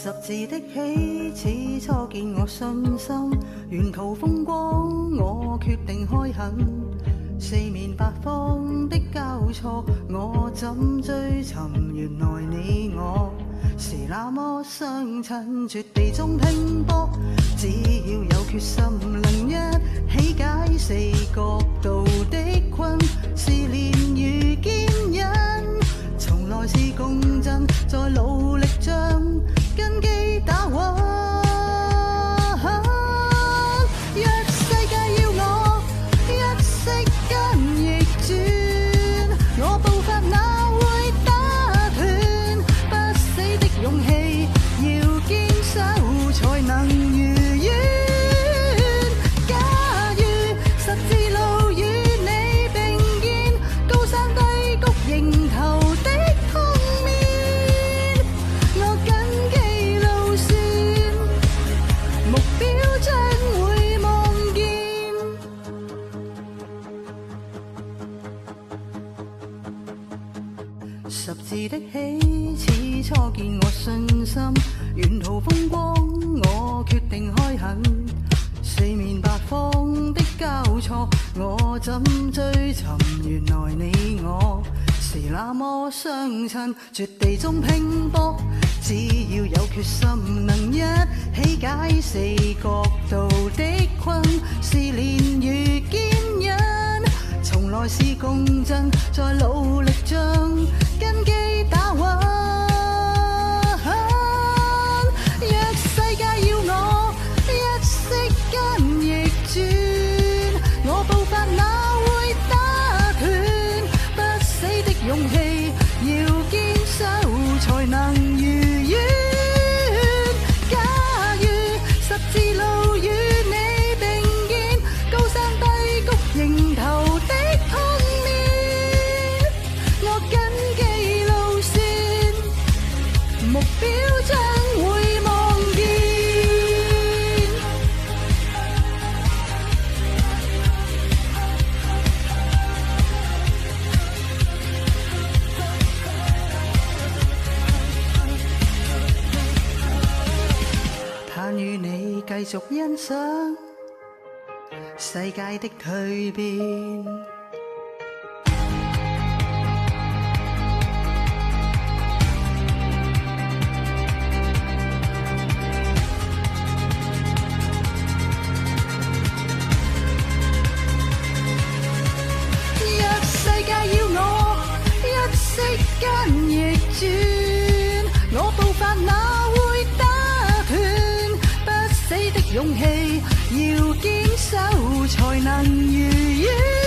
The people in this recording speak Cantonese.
十字的起始初見我信心，沿途風光我決定開墾，四面八方的交錯我怎追尋？原來你我是那麼相襯，絕地中拼搏，只要有決心，能一起解四角度的困，試煉與堅忍，從來是共振，再努力將根基打穩。若世界要我一息間逆轉，我步伐哪會打斷？不死的勇氣要堅守才能如願。假如十字路與你並肩，高山低谷迎頭的通面，我緊記路線，目標將會望見。十字的起始初見我信心，沿途風光我決定開墾，四面八方的交錯我怎追尋？原來你我是那麼相襯，絕地中拼搏，只要有決心，能一起解四角度的困，試煉與堅忍，從來是共振，再努力將根基打穩。若世界要我一息間逆轉，我步伐哪會打斷？不死的勇氣要堅守才能如願。假如十字路與你並肩，高山低谷迎頭的通面，我緊記路線，目標將會望見。盼與你繼續欣賞世界的蛻變。若世界要我一息間逆轉，我步伐哪會打斷？不死的勇氣要堅守才能如願。